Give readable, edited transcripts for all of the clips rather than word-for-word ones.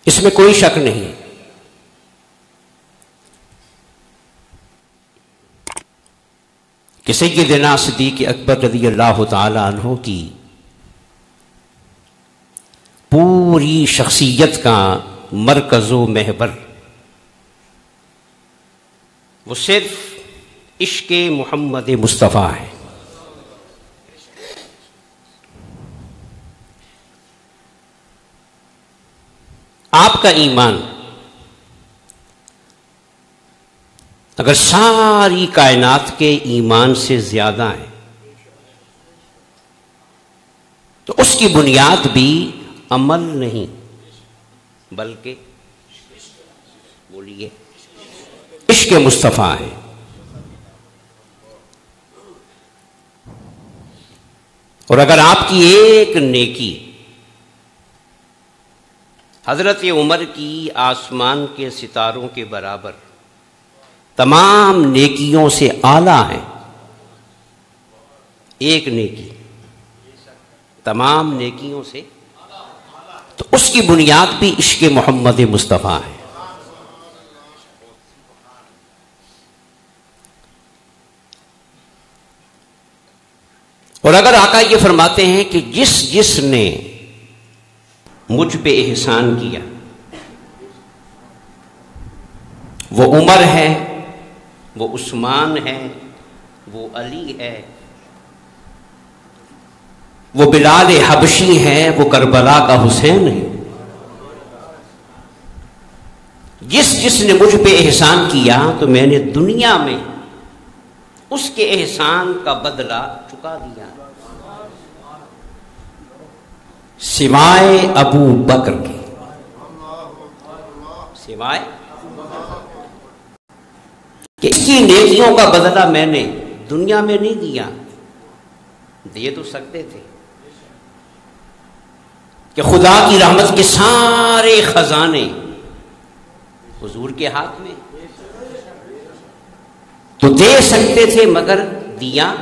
اس میں کوئی شک نہیں کہ سیدنا صدیق اکبر رضی اللہ تعالی عنہ کی پوری شخصیت کا مرکز و محور وہ صرف عشق محمد مصطفیٰ ہے. آپ کا ایمان اگر ساری کائنات کے ایمان سے زیادہ ہے تو اس کی بنیاد بھی عمل نہیں بلکہ بولیے عشق مصطفیٰ ہے. اور اگر آپ کی ایک نیکی حضرت عمر کی آسمان کے ستاروں کے برابر تمام نیکیوں سے اعلیٰ ہے، ایک نیکی تمام نیکیوں سے، تو اس کی بنیاد بھی عشق محمد مصطفیٰ ہے. اور اگر آقا یہ فرماتے ہیں کہ جس نے مجھ پہ احسان کیا، وہ عمر ہے، وہ عثمان ہے، وہ علی ہے، وہ بلال حبشی ہے، وہ کربلا کا حسین ہے، جس نے مجھ پہ احسان کیا تو میں نے دنیا میں اس کے احسان کا بدلہ چکا دیا، سوائے ابو بکر کے، سوائے کہ اس کی نیکیوں کا بدلہ میں نے دنیا میں نہیں دیا. دے تو سکتے تھے کہ خدا کی رحمت کے سارے خزانے حضور کے ہاتھ میں، تو دے سکتے تھے مگر دیا.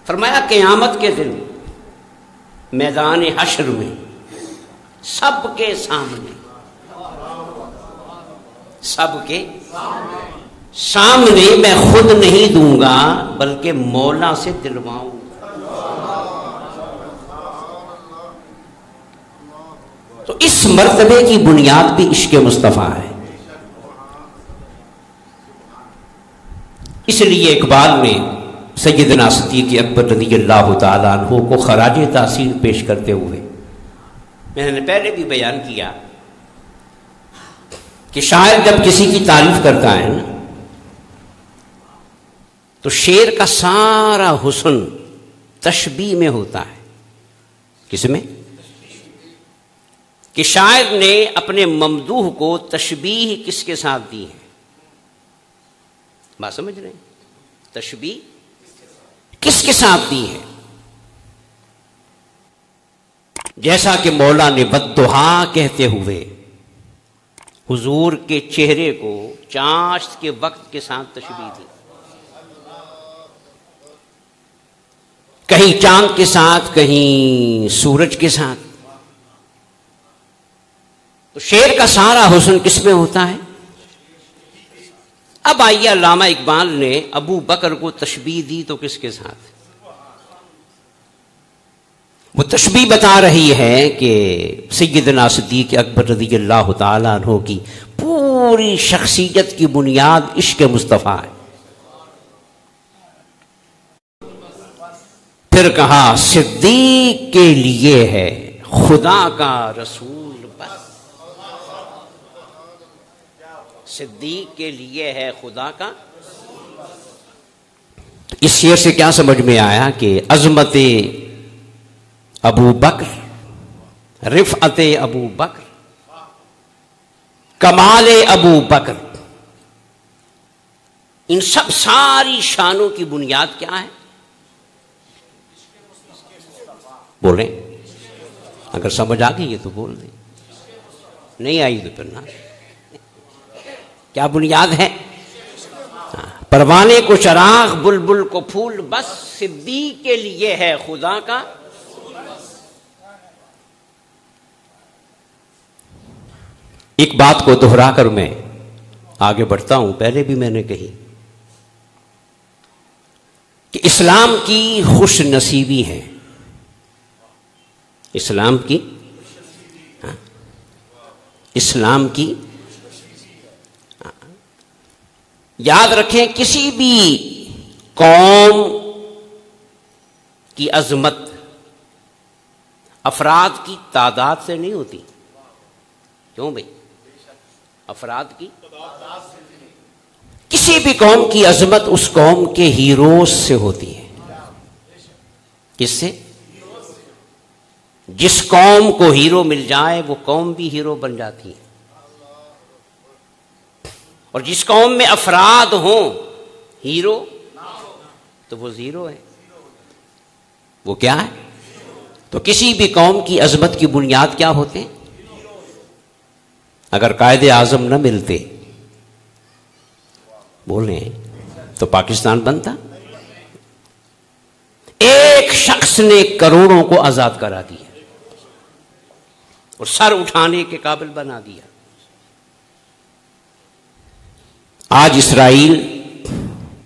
فرمایا قیامت کے دن میدان حشر میں سب کے سامنے میں خود نہیں دوں گا بلکہ مولا سے دلواؤں. تو اس مرتبے کی بنیاد بھی عشق مصطفیٰ ہے. اس لیے اقبال نے سیدنا صدیق اکبر رضی اللہ تعالیٰ عنہ کو خراج تحسین پیش کرتے ہوئے، میں نے پہلے بھی بیان کیا کہ شاعر جب کسی کی تعریف کرتا ہے نا تو شعر کا سارا حسن تشبیہ میں ہوتا ہے. کس میں؟ کہ شاعر نے اپنے ممدوح کو تشبیہ کس کے ساتھ دی ہے؟ بات سمجھ رہے ہیں؟ تشبیہ کس کے ساتھ دی ہے؟ جیسا کہ مولا نے بددعا کہتے ہوئے حضور کے چہرے کو چاشت کے وقت کے ساتھ تشبیہ دی، کہیں چاند کے ساتھ، کہیں سورج کے ساتھ. تو شعر کا سارا حسن کس میں ہوتا ہے؟ اب آئیے علامہ اقبال نے ابو بکر کو تشبیہ دی تو کس کے ساتھ؟ وہ تشبیہ بتا رہی ہے کہ سیدنا صدیق اکبر رضی اللہ تعالیٰ عنہ کی پوری شخصیت کی بنیاد عشق مصطفیٰ ہے. پھر کہا صدیق کے لیے ہے خدا کا رسول بس، صدیق کے لیے ہے خدا کا. اس شعر سے کیا سمجھ میں آیا کہ عظمت ابو بکر، رفعت ابو بکر، کمال ابو بکر، ان سب ساری شانوں کی بنیاد کیا ہے؟ بولیں، اگر سمجھ آ گئی ہے تو بول دیں، نہیں آئی تو پھر نہ. کیا بنیاد ہے؟ پروانے کو چراغ، بلبل کو پھول، بس صدیق کے لیے ہے خدا کا. ایک بات کو دہرا کر میں آگے بڑھتا ہوں. پہلے بھی میں نے کہی کہ اسلام کی خوش نصیبی ہے. اسلام کی اسلام کی یاد رکھیں، کسی بھی قوم کی عظمت افراد کی تعداد سے نہیں ہوتی. کیوں بھائی؟ افراد کی کسی بھی قوم کی عظمت اس قوم کے ہیروز سے ہوتی ہے. کس سے؟ جس قوم کو ہیرو مل جائے وہ قوم بھی ہیرو بن جاتی ہے. اور جس قوم میں افراد ہوں ہیرو تو وہ زیرو ہے. وہ کیا ہے؟ تو کسی بھی قوم کی عظمت کی بنیاد کیا ہوتے ہیں؟ اگر قائد اعظم نہ ملتے بولیں تو پاکستان بنتا. ایک شخص نے کروڑوں کو آزاد کرا دیا اور سر اٹھانے کے قابل بنا دیا. آج اسرائیل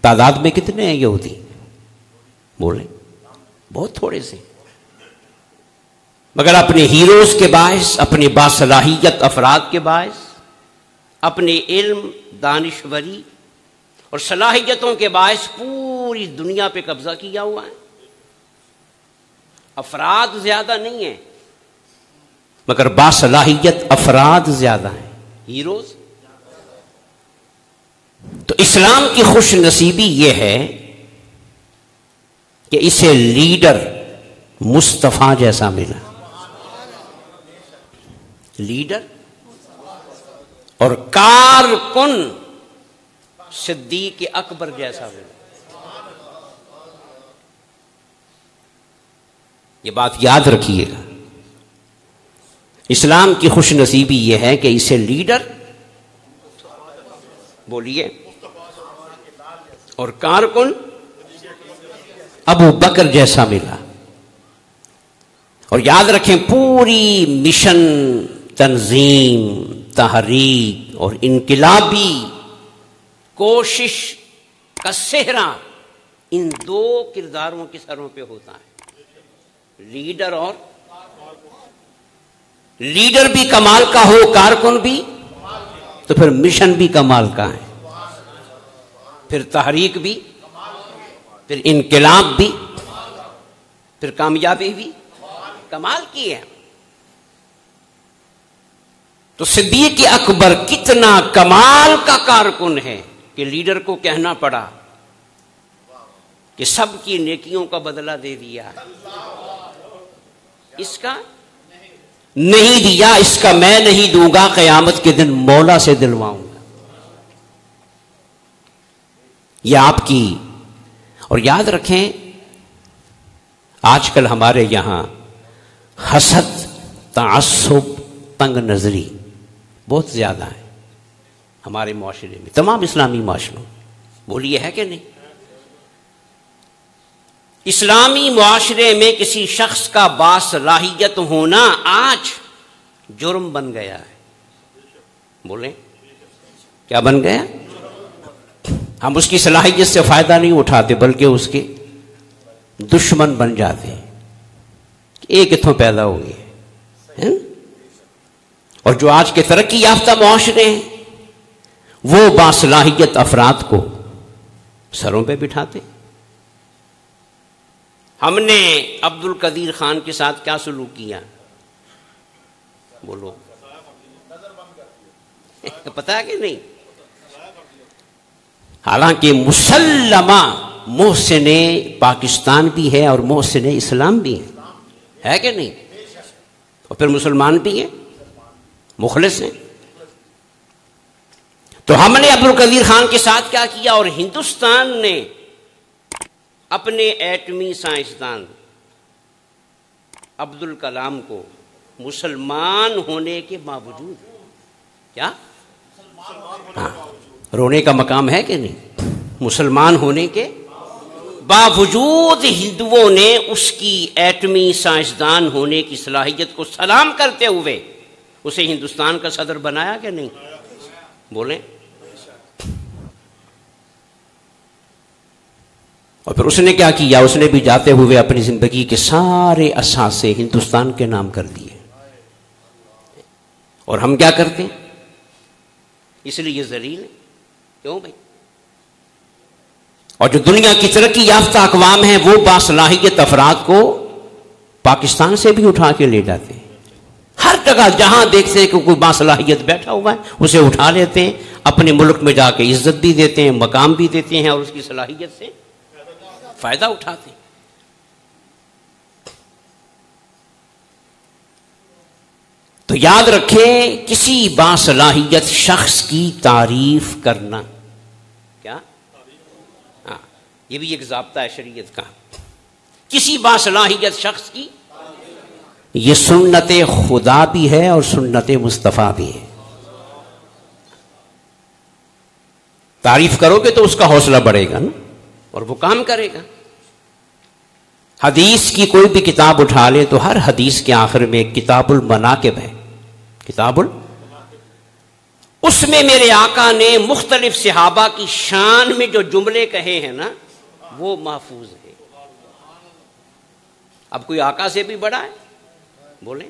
تعداد میں کتنے ہیں یہودی؟ بولیں بہت تھوڑے سے، مگر اپنے ہیروز کے باعث، اپنے باصلاحیت افراد کے باعث، اپنے علم، دانشوری اور صلاحیتوں کے باعث پوری دنیا پہ قبضہ کیا ہوا ہے. افراد زیادہ نہیں ہیں مگر باصلاحیت افراد زیادہ ہیں، ہیروز. تو اسلام کی خوش نصیبی یہ ہے کہ اسے لیڈر مصطفیٰ جیسا ملا. لیڈر اور کارکن صدیق اکبر جیسا ملا. یہ بات یاد رکھیے گا. اسلام کی خوش نصیبی یہ ہے کہ اسے لیڈر، بولیے، اور کارکن ابو بکر جیسا ملا. اور یاد رکھیں پوری مشن، تنظیم، تحریک اور انقلابی کوشش کا سہرا ان دو کرداروں کے سروں پہ ہوتا ہے، لیڈر اور لیڈر بھی کمال کا ہو، کارکن بھی، تو پھر مشن بھی کمال کا ہے، پھر تحریک بھی، پھر انقلاب بھی، پھر کامیابی بھی کمال کی ہے. تو صدیق اکبر کتنا کمال کا کارکن ہے کہ لیڈر کو کہنا پڑا کہ سب کی نیکیوں کا بدلہ دے دیا، اس کا نہیں دیا، اس کا میں نہیں دوں گا، قیامت کے دن مولا سے دلواؤں گا. یہ آپ کی. اور یاد رکھیں آج کل ہمارے یہاں حسد، تعصب، تنگ نظری بہت زیادہ ہے ہمارے معاشرے میں، تمام اسلامی معاشروں. بولیے ہے کہ نہیں؟ اسلامی معاشرے میں کسی شخص کا باصلاحیت ہونا آج جرم بن گیا ہے. بولیں کیا بن گیا؟ ہم اس کی صلاحیت سے فائدہ نہیں اٹھاتے بلکہ اس کے دشمن بن جاتے ہیں. ایک اتھوں پیدا ہو گئے. اور جو آج کے ترقی یافتہ معاشرے ہیں وہ باصلاحیت افراد کو سروں پہ بٹھاتے. ہم نے عبد القدیر خان کے ساتھ کیا سلوک کیا؟ بولو پتا ہے کہ نہیں؟ حالانکہ مسلمہ محسن پاکستان بھی ہے اور محسن اسلام بھی ہے کہ نہیں؟ اور پھر مسلمان بھی ہیں، مخلص ہیں. تو ہم نے عبد القدیر خان کے ساتھ کیا کیا؟ اور ہندوستان نے اپنے ایٹمی سائنسدان عبد الکلام کو مسلمان ہونے کے باوجود کیا رونے کا مقام ہے کہ نہیں؟ مسلمان ہونے کے باوجود ہندوؤں نے اس کی ایٹمی سائنسدان ہونے کی صلاحیت کو سلام کرتے ہوئے اسے ہندوستان کا صدر بنایا کہ نہیں؟ بولیں. اور پھر اس نے کیا کیا؟ اس نے بھی جاتے ہوئے اپنی زندگی کے سارے اثاثے ہندوستان کے نام کر دیے. اور ہم کیا کرتے ہیں؟ اس لیے یہ ذلیل ہے. کیوں بھائی؟ اور جو دنیا کی ترقی یافتہ اقوام ہیں وہ باصلاحیت افراد کو پاکستان سے بھی اٹھا کے لے جاتے ہیں. ہر جگہ جہاں دیکھتے ہیں کہ کوئی باصلاحیت بیٹھا ہوا ہے اسے اٹھا لیتے ہیں، اپنے ملک میں جا کے عزت بھی دیتے ہیں، مقام بھی دیتے ہیں، اور اس کی صلاحیت سے فائدہ اٹھاتے ہیں. تو یاد رکھیں، کسی باصلاحیت شخص کی تعریف کرنا کیا؟ ہاں، یہ بھی ایک ضابطہ ہے شریعت کا. کسی باصلاحیت شخص کی، یہ سنت خدا بھی ہے اور سنت مصطفیٰ بھی ہے. تعریف کرو گے تو اس کا حوصلہ بڑھے گا نا، اور وہ کام کرے گا. حدیث کی کوئی بھی کتاب اٹھا لیں تو ہر حدیث کے آخر میں ایک کتاب المناقب ہے. اس میں میرے آقا نے مختلف صحابہ کی شان میں جو جملے کہے ہیں نا وہ محفوظ ہے. اب کوئی آقا سے بھی بڑا ہے؟ بولیں.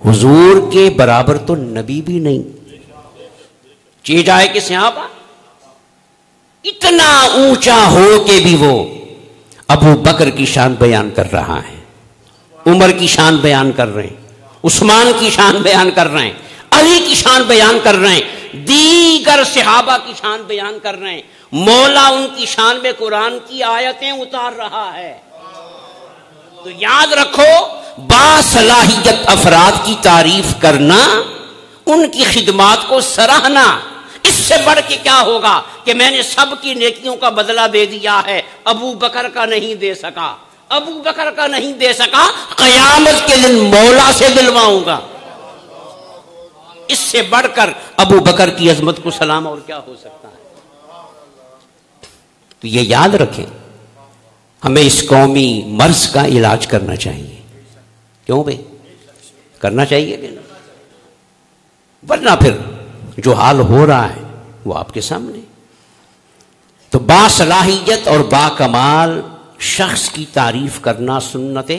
حضور کے برابر تو نبی بھی نہیں. چیز جائے کہ صحابہ اتنا اونچا ہو کے بھی وہ ابو بکر کی شان بیان کر رہا ہے، عمر کی شان بیان کر رہے ہیں، عثمان کی شان بیان کر رہے ہیں، علی کی شان بیان کر رہے ہیں، دیگر صحابہ کی شان بیان کر رہے ہیں. مولا ان کی شان میں قرآن کی آیتیں اتار رہا ہے. تو یاد رکھو، باصلاحیت افراد کی تعریف کرنا، ان کی خدمات کو سراہنا، اس سے بڑھ کے کیا ہوگا کہ میں نے سب کی نیکیوں کا بدلہ دے دیا ہے، ابو بکر کا نہیں دے سکا، ابو بکر کا نہیں دے سکا، قیامت کے دن مولا سے دلواؤں گا. اس سے بڑھ کر ابو بکر کی عظمت کو سلام اور کیا ہو سکتا ہے؟ تو یہ یاد رکھیں، ہمیں اس قومی مرض کا علاج کرنا چاہیے. کیوں بھائی؟ کرنا چاہیے کہ نہیں؟ ورنہ پھر جو حال ہو رہا ہے وہ آپ کے سامنے. تو باصلاحیت اور باکمال شخص کی تعریف کرنا سنت